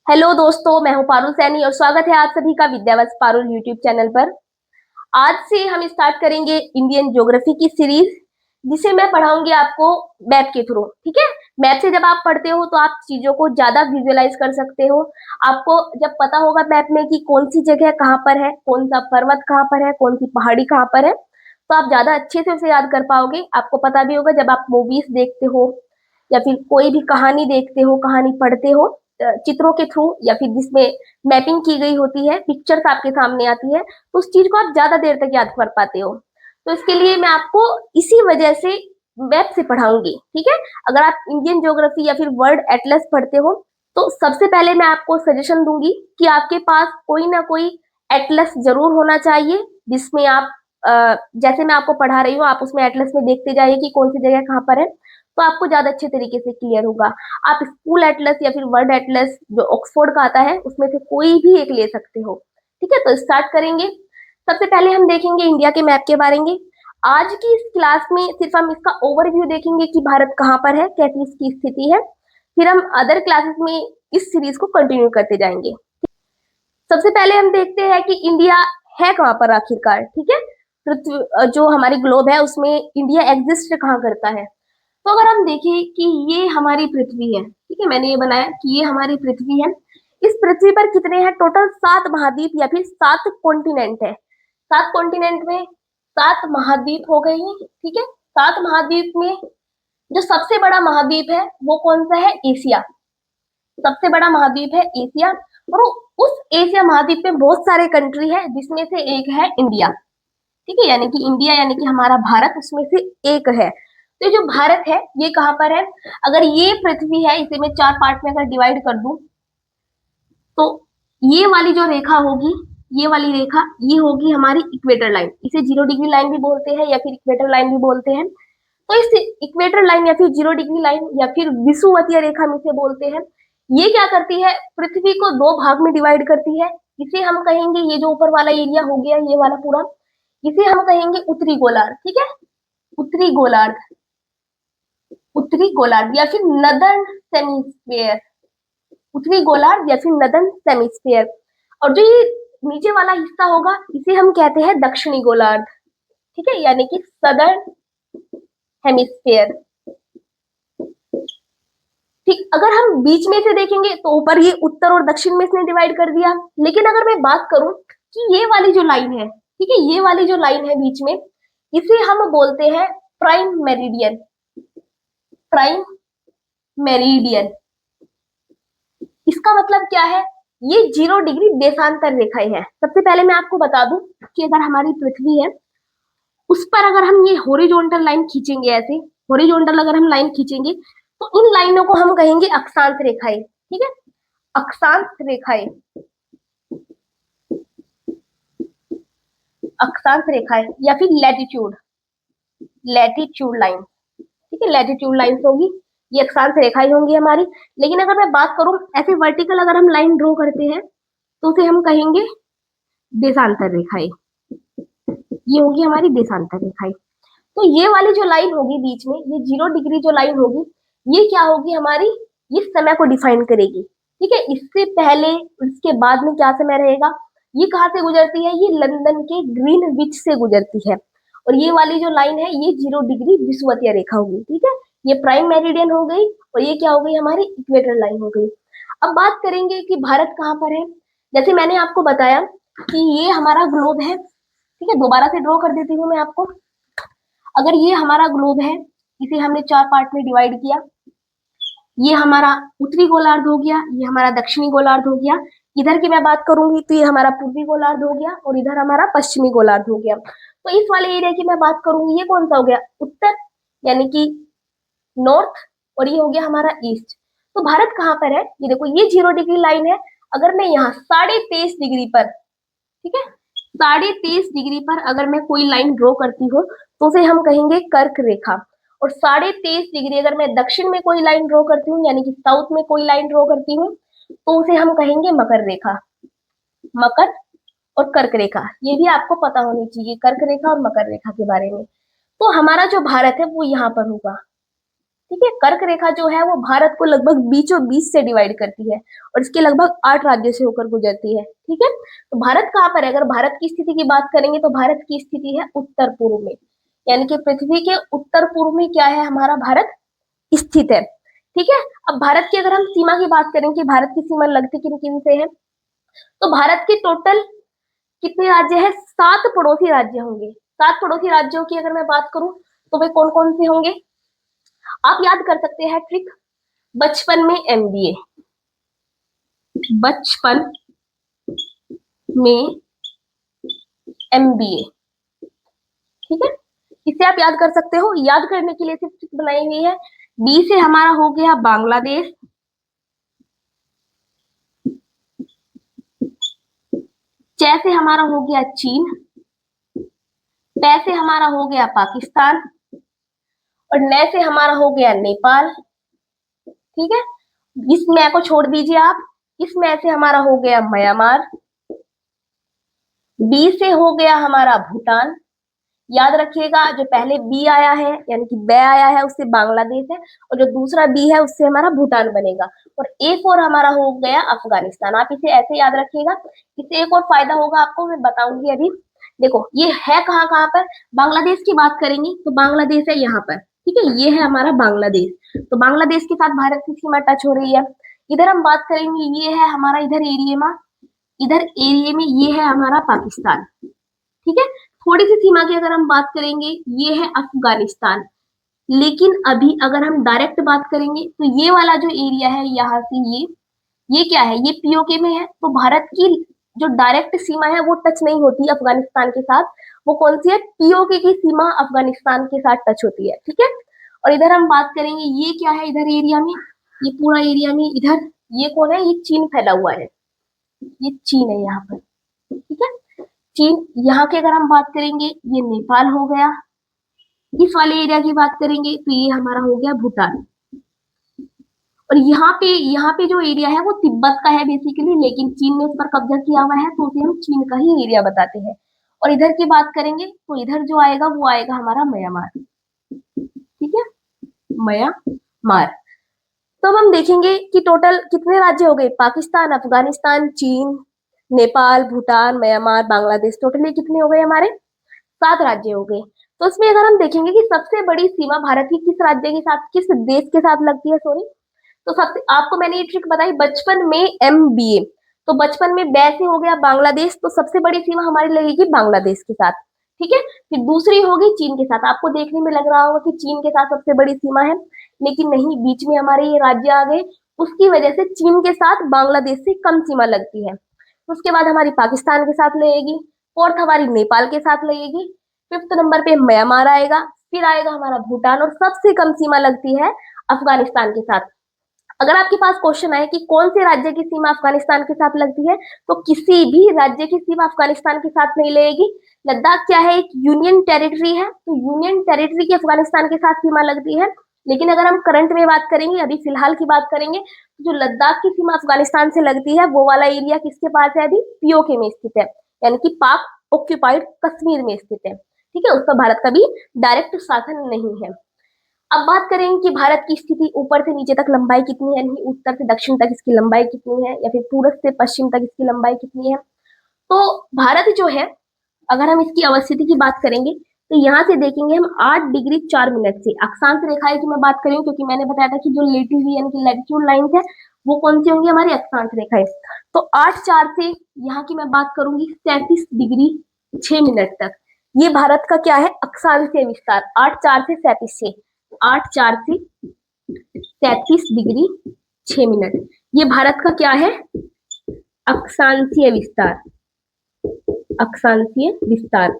Hello दोस्तों, मैं हूं पारुल सैनी और स्वागत है आप सभी का विद्यावत्स पारुल यूट्यूब चैनल पर। आज से हम स्टार्ट करेंगे इंडियन ज्योग्राफी की सीरीज, जिसे मैं पढ़ाऊंगी आपको मैप के थ्रू। ठीक है। मैप से जब आप पढ़ते हो तो आप चीजों को ज्यादा विजुअलाइज कर सकते हो। आपको जब पता होगा मैप में कि कौन सी जगह कहाँ पर है, कौन सा पर्वत कहाँ पर है, कौन सी पहाड़ी कहाँ पर है, तो आप ज्यादा अच्छे से उसे याद कर पाओगे। आपको पता भी होगा जब आप मूवीज देखते हो या फिर कोई भी कहानी देखते हो, कहानी पढ़ते हो चित्रों के थ्रू, या फिर जिसमें मैपिंग की गई होती है, पिक्चर्स आपके सामने आती है, तो उस चीज को आप ज्यादा देर तक याद कर पाते हो। तो इसके लिए मैं आपको इसी वजह से मैप से पढ़ाऊंगी। ठीक है। अगर आप इंडियन ज्योग्राफी या फिर वर्ल्ड एटलस पढ़ते हो तो सबसे पहले मैं आपको सजेशन दूंगी कि आपके पास कोई ना कोई एटलस जरूर होना चाहिए, जिसमें आप जैसे मैं आपको पढ़ा रही हूँ आप उसमें एटलस में देखते जाइए कि कौन सी जगह कहाँ पर है, तो आपको ज्यादा अच्छे तरीके से क्लियर होगा। आप स्कूल एटलस या फिर वर्ल्ड एटलस जो ऑक्सफोर्ड का आता है उसमें से कोई भी एक ले सकते हो। ठीक है, तो स्टार्ट करेंगे। सबसे पहले हम देखेंगे इंडिया के मैप के बारे में। आज की इस क्लास में सिर्फ हम इसका ओवरव्यू देखेंगे कि भारत कहाँ पर है, कैसी इसकी स्थिति है। फिर हम अदर क्लासेस में इस सीरीज को कंटिन्यू करते जाएंगे। सबसे पहले हम देखते हैं कि इंडिया है कहाँ पर आखिरकार। ठीक है। पृथ्वी जो हमारी ग्लोब है उसमें इंडिया एग्जिस्ट कहाँ करता है। तो अगर हम देखें कि ये हमारी पृथ्वी है, ठीक है, मैंने ये बनाया कि ये हमारी पृथ्वी है। इस पृथ्वी पर कितने हैं टोटल? 7 महाद्वीप या फिर 7 कॉन्टिनेंट है। 7 कॉन्टिनेंट में 7 महाद्वीप हो गए हैं। ठीक है। 7 महाद्वीप में जो सबसे बड़ा महाद्वीप है वो कौन सा है? एशिया। सबसे बड़ा महाद्वीप है एशिया। और उस एशिया महाद्वीप में बहुत सारे कंट्री है, जिसमें से एक है इंडिया। ठीक है, यानी कि इंडिया यानी कि हमारा भारत उसमें से एक है। तो ये जो भारत है ये कहाँ पर है? अगर ये पृथ्वी है, इसे मैं 4 पार्ट में अगर डिवाइड कर दूं तो ये वाली जो रेखा होगी, ये वाली रेखा, ये होगी हमारी इक्वेटर लाइन। इसे 0 डिग्री लाइन भी बोलते हैं या फिर इक्वेटर लाइन भी बोलते हैं। तो इस इक्वेटर लाइन या फिर 0 डिग्री लाइन या फिर विषुवतीय रेखा में से बोलते हैं। ये क्या करती है? पृथ्वी को 2 भाग में डिवाइड करती है। इसे हम कहेंगे, ये जो ऊपर वाला एरिया हो गया ये वाला पूरा, इसे हम कहेंगे उत्तरी गोलार्ध। ठीक है। उत्तरी गोलार्ध, उत्तरी गोलार्ध या फिर नदर्न सेमीस्फेयर। उत्तरी गोलार्ध या फिर नदर्न सेमीस्फेयर। और जो ये नीचे वाला हिस्सा होगा इसे हम कहते हैं दक्षिणी गोलार्ध। ठीक है, यानी कि सदर्न हेमिस्फेयर। ठीक, अगर हम बीच में से देखेंगे तो ऊपर ये उत्तर और दक्षिण में इसने डिवाइड कर दिया। लेकिन अगर मैं बात करूं कि ये वाली जो लाइन है, ठीक है, ये वाली जो लाइन है बीच में, इसे हम बोलते हैं प्राइम मेरिडियन। प्राइम मेरिडियन, इसका मतलब क्या है? ये 0 डिग्री देशांतर रेखाएं है। सबसे पहले मैं आपको बता दूं कि अगर हमारी पृथ्वी है उस पर अगर हम ये हॉरिजॉन्टल लाइन खींचेंगे, ऐसे हॉरिजॉन्टल अगर हम लाइन खींचेंगे तो इन लाइनों को हम कहेंगे अक्षांश रेखाएं। ठीक है, अक्षांश रेखाएं, अक्षांश रेखाएं या फिर लैटिट्यूड, लैटिट्यूड लाइन। ठीक है, लैटिट्यूड लाइन होगी, ये अक्षांश रेखाएं होंगी हमारी। लेकिन अगर मैं बात करूं ऐसे वर्टिकल अगर हम लाइन ड्रॉ करते हैं तो उसे हम कहेंगे देशांतर रेखाएं। ये होगी हमारी देशांतर रेखाएं। तो ये वाली जो लाइन होगी बीच में, ये 0 डिग्री जो लाइन होगी, ये क्या होगी हमारी? ये समय को डिफाइन करेगी। ठीक है, इससे पहले इसके बाद में क्या समय रहेगा? ये कहाँ से गुजरती है? ये लंदन के ग्रीनविच से गुजरती है। और ये वाली जो लाइन है ये 0 डिग्री विषुवतीय रेखा होगी। ठीक है, ये प्राइम मेरिडियन हो गई और ये क्या हो गई? हमारी इक्वेटर लाइन हो गई। अब बात करेंगे कि भारत कहाँ पर है। जैसे मैंने आपको बताया कि ये हमारा ग्लोब है। ठीक है, दोबारा से ड्रॉ कर देती हूँ मैं आपको। अगर ये हमारा ग्लोब है, इसे हमने 4 पार्ट में डिवाइड किया, ये हमारा उत्तरी गोलार्ध हो गया, ये हमारा दक्षिणी गोलार्ध हो गया। इधर की मैं बात करूंगी तो ये हमारा पूर्वी गोलार्ध हो गया और इधर हमारा पश्चिमी गोलार्ध हो गया। तो इस वाले एरिया की मैं बात करूंगी, ये कौन सा हो गया? उत्तर, यानी कि नॉर्थ। और ये हो गया हमारा ईस्ट। तो भारत कहाँ पर है? ये देखो, ये 0 डिग्री लाइन है। अगर मैं यहाँ 23.5 डिग्री पर, ठीक है, 23.5 डिग्री पर अगर मैं कोई लाइन ड्रॉ करती हूँ तो उसे हम कहेंगे कर्क रेखा। और 23.5 डिग्री अगर मैं दक्षिण में कोई लाइन ड्रॉ करती हूँ, यानी कि साउथ में कोई लाइन ड्रॉ करती हूँ, तो उसे हम कहेंगे मकर रेखा। मकर और कर्क रेखा, ये भी आपको पता होनी चाहिए, कर्क रेखा और मकर रेखा के बारे में। तो हमारा जो भारत है वो यहाँ पर होगा। ठीक है। कर्क रेखा जो है वो भारत को लगभग बीचों बीच से डिवाइड करती है और इसके लगभग 8 राज्यों से होकर गुजरती है। ठीक है। तो भारत कहाँ पर है? अगर भारत की स्थिति की बात करेंगे तो भारत की स्थिति है उत्तर पूर्व में, यानी कि पृथ्वी के उत्तर पूर्व में क्या है? हमारा भारत स्थित है। ठीक है। अब भारत की अगर हम सीमा की बात करें कि भारत की सीमा लगती किन किन से है, तो भारत के टोटल कितने राज्य है? 7 पड़ोसी राज्य होंगे। 7 पड़ोसी राज्यों की अगर मैं बात करूं तो वे कौन कौन से होंगे? आप याद कर सकते हैं ट्रिक, बचपन में एमबीए, बचपन में एमबीए। ठीक है, इसे आप याद कर सकते हो। याद करने के लिए सिर्फ ट्रिक बनाई हुई है। बी से हमारा हो गया बांग्लादेश, च से हमारा हो गया चीन, पै से हमारा हो गया पाकिस्तान और न से हमारा हो गया नेपाल। ठीक है, इस मै को छोड़ दीजिए आप। इस मै से हमारा हो गया म्यांमार, बी से हो गया हमारा भूटान। याद रखिएगा, जो पहले बी आया है यानी कि बै आया है उससे बांग्लादेश है, और जो दूसरा बी है उससे हमारा भूटान बनेगा, और एक और हमारा हो गया अफगानिस्तान। आप इसे ऐसे याद रखिएगा। इससे एक और फायदा होगा आपको, मैं बताऊंगी अभी। देखो ये है कहाँ कहाँ पर? बांग्लादेश की बात करेंगे तो बांग्लादेश है यहाँ पर। ठीक है, ये है हमारा बांग्लादेश। तो बांग्लादेश के साथ भारत की सीमा टच हो रही है। इधर हम बात करेंगे, ये है हमारा इधर एरिया में, इधर एरिया में ये है हमारा पाकिस्तान। ठीक है, थोड़ी सी सीमा की अगर हम बात करेंगे, ये है अफगानिस्तान। लेकिन अभी अगर हम डायरेक्ट बात करेंगे तो ये वाला जो एरिया है यहाँ से ये क्या है? ये पीओके में है। तो भारत की जो डायरेक्ट सीमा है वो टच नहीं होती अफगानिस्तान के साथ। वो कौन सी है? पीओके की सीमा अफगानिस्तान के साथ टच होती है। ठीक है, और इधर हम बात करेंगे, ये क्या है इधर एरिया में? ये पूरा एरिया में इधर ये कौन है? ये चीन फैला हुआ है, ये चीन है यहाँ पर। ठीक है, चीन। यहाँ की अगर हम बात करेंगे, ये नेपाल हो गया। इस वाले एरिया की बात करेंगे तो ये हमारा हो गया भूटान। और यहाँ पे जो एरिया है वो तिब्बत का है बेसिकली, लेकिन चीन ने उस पर कब्जा किया हुआ है तो उसे हम चीन का ही एरिया बताते हैं। और इधर की बात करेंगे तो इधर जो आएगा वो आएगा हमारा म्यांमार। ठीक है, म्यांमार। तो अब हम देखेंगे कि टोटल कितने राज्य हो गए? पाकिस्तान, अफगानिस्तान, चीन, नेपाल, भूटान, म्यांमार, बांग्लादेश। टोटल ये कितने हो गए हमारे? 7 राज्य हो गए। तो इसमें अगर हम देखेंगे कि सबसे बड़ी सीमा भारत की किस राज्य के साथ, किस देश के साथ लगती है, सॉरी, तो सबसे आपको मैंने ये ट्रिक बताई, बचपन में एमबीए। तो बचपन में बै से हो गया बांग्लादेश, तो सबसे बड़ी सीमा हमारी लगेगी बांग्लादेश के साथ। ठीक है, फिर दूसरी होगी चीन के साथ। आपको देखने में लग रहा होगा कि चीन के साथ सबसे बड़ी सीमा है, लेकिन नहीं, बीच में हमारे ये राज्य आ गए, उसकी वजह से चीन के साथ बांग्लादेश से कम सीमा लगती है। उसके बाद हमारी पाकिस्तान के साथ लगेगी, फोर्थ हमारी नेपाल के साथ लगेगी, फिफ्थ नंबर पे म्यांमार आएगा, फिर आएगा हमारा भूटान, और सबसे कम सीमा लगती है अफगानिस्तान के साथ। अगर आपके पास क्वेश्चन आए कि कौन से राज्य की सीमा अफगानिस्तान के साथ लगती है, तो किसी भी राज्य की सीमा अफगानिस्तान के साथ नहीं लगेगी। लद्दाख क्या है? एक यूनियन टेरिटरी है, तो यूनियन टेरिटरी की अफगानिस्तान के साथ सीमा लगती है। लेकिन अगर हम करंट में बात करेंगे, अभी फिलहाल की बात करेंगे, तो जो लद्दाख की सीमा अफगानिस्तान से लगती है वो वाला एरिया किसके पास है? अभी पीओके में स्थित है, यानी कि पाक ऑक्यूपाइड कश्मीर में स्थित है। ठीक है, उस पर भारत का भी डायरेक्ट शासन नहीं है। अब बात करेंगे कि भारत की स्थिति ऊपर से नीचे तक लंबाई कितनी है, यानी उत्तर से दक्षिण तक इसकी लंबाई कितनी है, या फिर पूरब से पश्चिम तक इसकी लंबाई कितनी है। तो भारत जो है, अगर हम इसकी अवस्थिति की बात करेंगे तो यहाँ से देखेंगे हम 8 डिग्री 4 मिनट से। अक्षांश रेखाएं की मैं बात करूँ, क्योंकि मैंने बताया था कि जो लेटिव यानी कि लैटिट्यूड लाइंस है वो कौन सी होंगी? हमारी अक्षांश रेखाएं। तो 8-4 से यहाँ की मैं बात करूंगी 37 डिग्री 6 मिनट तक। ये भारत का क्या है? अक्षांशीय विस्तार। 8-4 से 37 से 8-4 से 37 डिग्री 6 मिनट, ये भारत का क्या है? अक्षांशीय विस्तार। अक्षांशीय विस्तार।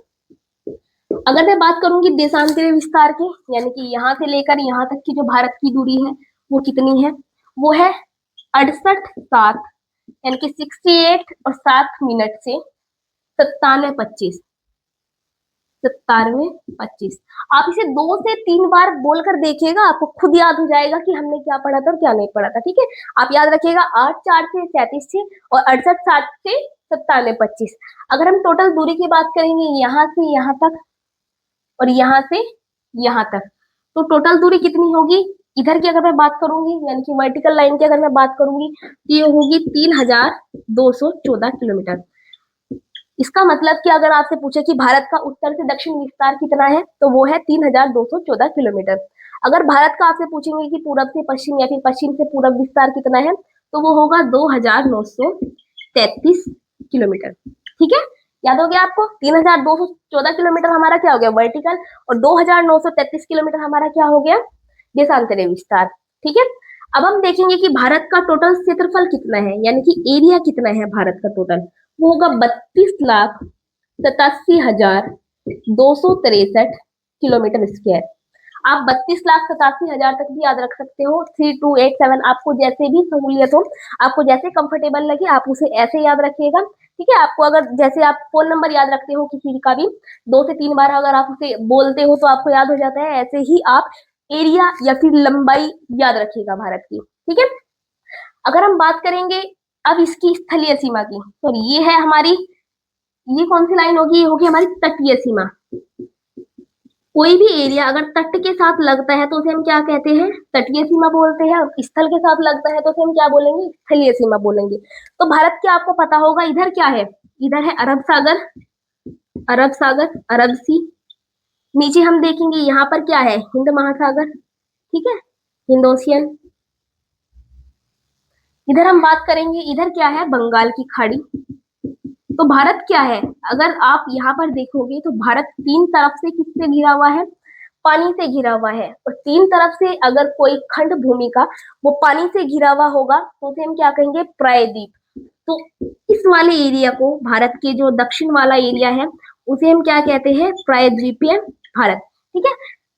अगर मैं बात करूंगी देशांतरीय विस्तार की, यानी कि यहाँ से लेकर यहाँ तक की जो भारत की दूरी है वो कितनी है? वो है 68-7, यानी कि 68 और 7 मिनट से 97-25। 97-25। आप इसे 2 से 3 बार बोलकर देखिएगा, आपको खुद याद हो जाएगा कि हमने क्या पढ़ा था और क्या नहीं पढ़ा था। ठीक है, आप याद रखिएगा 8-4 से 37 से और 68-7 से 97-25। अगर हम टोटल दूरी की बात करेंगे यहाँ से यहाँ तक और यहाँ से यहाँ तक, तो टोटल दूरी कितनी होगी? इधर की अगर मैं बात करूंगी, यानी कि वर्टिकल लाइन की अगर मैं बात करूंगी, तो ये होगी 3,214 किलोमीटर। इसका मतलब कि अगर आपसे पूछे कि भारत का उत्तर से दक्षिण विस्तार कितना है, तो वो है 3,214 किलोमीटर। अगर भारत का आपसे पूछेंगे कि पूरब से पश्चिम या फिर पश्चिम से पूरब विस्तार कितना है, तो वो होगा 2,933 किलोमीटर। ठीक है, याद हो गया आपको? 3,214 किलोमीटर हमारा क्या हो गया, वर्टिकल, और 2,933 किलोमीटर हमारा क्या हो गया, देशांतरीय विस्तार। ठीक है, अब हम देखेंगे कि भारत का टोटल क्षेत्रफल कितना है, यानी कि एरिया कितना है भारत का टोटल। वो होगा 32,87,263 किलोमीटर स्क्वायर। आप 32,87,000 तक भी याद रख सकते हो, 3287, आपको जैसे भी सहूलियत हो, आपको जैसे कंफर्टेबल लगे आप उसे ऐसे याद रखिएगा। ठीक है, आपको अगर जैसे आप फोन नंबर याद रखते हो किसी का भी, 2 से 3 बार अगर आप उसे बोलते हो तो आपको याद हो जाता है, ऐसे ही आप एरिया या फिर लंबाई याद रखिएगा भारत की। ठीक है, अगर हम बात करेंगे अब इसकी स्थलीय सीमा की, तो ये है हमारी, ये कौन सी लाइन होगी, ये होगी हमारी तटीय सीमा। कोई भी एरिया अगर तट के साथ लगता है तो उसे हम क्या कहते हैं, तटीय सीमा बोलते हैं, और स्थल के साथ लगता है तो उसे हम क्या बोलेंगे, स्थलीय सीमा बोलेंगे। तो भारत के आपको पता होगा इधर क्या है, इधर है अरब सागर, अरब सागर, अरब सी। नीचे हम देखेंगे यहाँ पर क्या है, हिंद महासागर। ठीक है, हिंद ओशियन। इधर हम बात करेंगे, इधर क्या है, बंगाल की खाड़ी। तो भारत क्या है, अगर आप यहाँ पर देखोगे तो भारत 3 तरफ से किससे घिरा हुआ है, पानी से घिरा हुआ है। और 3 तरफ से अगर कोई खंड भूमि का वो पानी से घिरा हुआ होगा तो उसे हम क्या कहेंगे, प्रायद्वीप। तो इस वाले एरिया को, भारत के जो दक्षिण वाला एरिया है, उसे हम क्या कहते हैं, प्रायद्वीपीय भारत। ठीक है,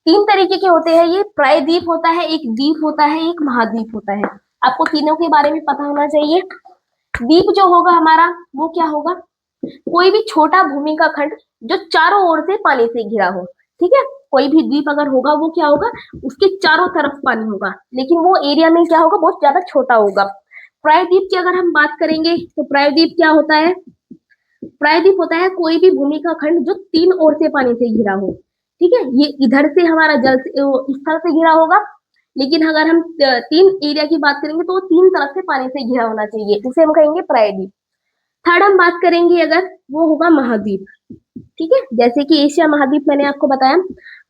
3 तरीके के होते हैं ये, प्रायद्वीप होता है, एक द्वीप होता है, एक महाद्वीप होता है। आपको तीनों के बारे में पता होना चाहिए। द्वीप जो होगा हमारा वो क्या होगा, कोई भी छोटा भूमि का खंड जो चारों ओर से पानी से घिरा हो। ठीक है, कोई भी द्वीप अगर होगा वो क्या होगा, उसके चारों तरफ पानी होगा, लेकिन वो एरिया में क्या होगा, बहुत ज्यादा छोटा होगा। प्रायद्वीप की अगर हम बात करेंगे तो प्रायद्वीप क्या होता है, प्रायद्वीप होता है कोई भी भूमि का खंड जो 3 ओर से पानी से घिरा हो। ठीक है, ये इधर से हमारा जल स्थल से घिरा होगा, लेकिन अगर हम 3 एरिया की बात करेंगे तो वो 3 तरफ से पानी से घिरा होना चाहिए, उसे हम कहेंगे प्रायद्वीप। थर्ड हम बात करेंगे अगर, वो होगा महाद्वीप। ठीक है, जैसे कि एशिया महाद्वीप मैंने आपको बताया,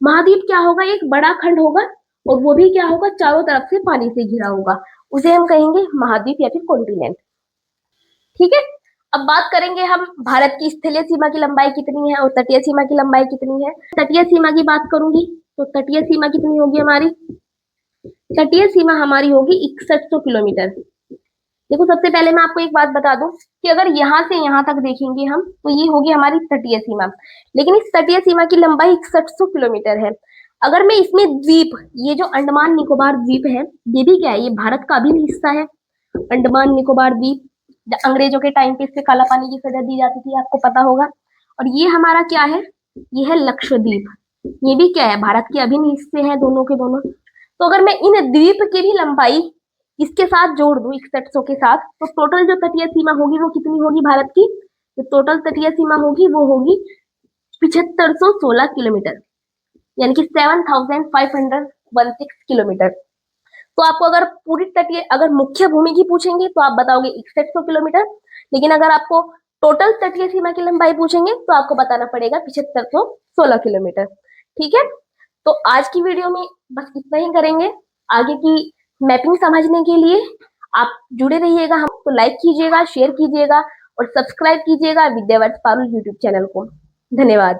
महाद्वीप क्या होगा, एक बड़ा खंड होगा और वो भी क्या होगा, चारों तरफ से पानी से घिरा होगा, उसे हम कहेंगे महाद्वीप या फिर कॉन्टिनेंट। ठीक है, अब बात करेंगे हम भारत की स्थलीय सीमा की लंबाई कितनी है और तटीय सीमा की लंबाई कितनी है। तटीय सीमा की बात करूंगी तो तटीय सीमा कितनी होगी हमारी, तटीय सीमा हमारी होगी 6100 किलोमीटर। देखो, सबसे पहले मैं आपको एक बात बता दूं कि अगर यहाँ से यहाँ तक देखेंगे हम तो ये होगी हमारी तटीय सीमा, लेकिन इस तटीय सीमा की लंबाई 6100 किलोमीटर है। अगर मैं इसमें द्वीप, ये जो अंडमान निकोबार द्वीप है, ये भी क्या है, ये भारत का अभिन्न हिस्सा है। अंडमान निकोबार द्वीप, अंग्रेजों के टाइम पे इससे काला पानी की सजा दी जाती थी, आपको पता होगा। और ये हमारा क्या है, ये है लक्षद्वीप, ये भी क्या है, भारत के अभिन्न हिस्से हैं दोनों के दोनों। तो अगर मैं इन द्वीप की भी लंबाई इसके साथ जोड़ दूं 6100 के साथ, तो टोटल जो तटीय सीमा होगी वो कितनी होगी भारत की, जो टोटल तटीय सीमा होगी वो होगी 7516 किलोमीटर, यानी कि 7516 किलोमीटर। तो आपको अगर पूरी तटीय, अगर मुख्य भूमि की पूछेंगे तो आप बताओगे 6100 किलोमीटर, लेकिन अगर आपको टोटल तटीय सीमा की लंबाई पूछेंगे तो आपको बताना पड़ेगा 7516 किलोमीटर। ठीक है, तो आज की वीडियो में बस इतना ही करेंगे। आगे की मैपिंग समझने के लिए आप जुड़े रहिएगा, हमको लाइक कीजिएगा, शेयर कीजिएगा और सब्सक्राइब कीजिएगा विद्यावर्त पारुल यूट्यूब चैनल को। धन्यवाद।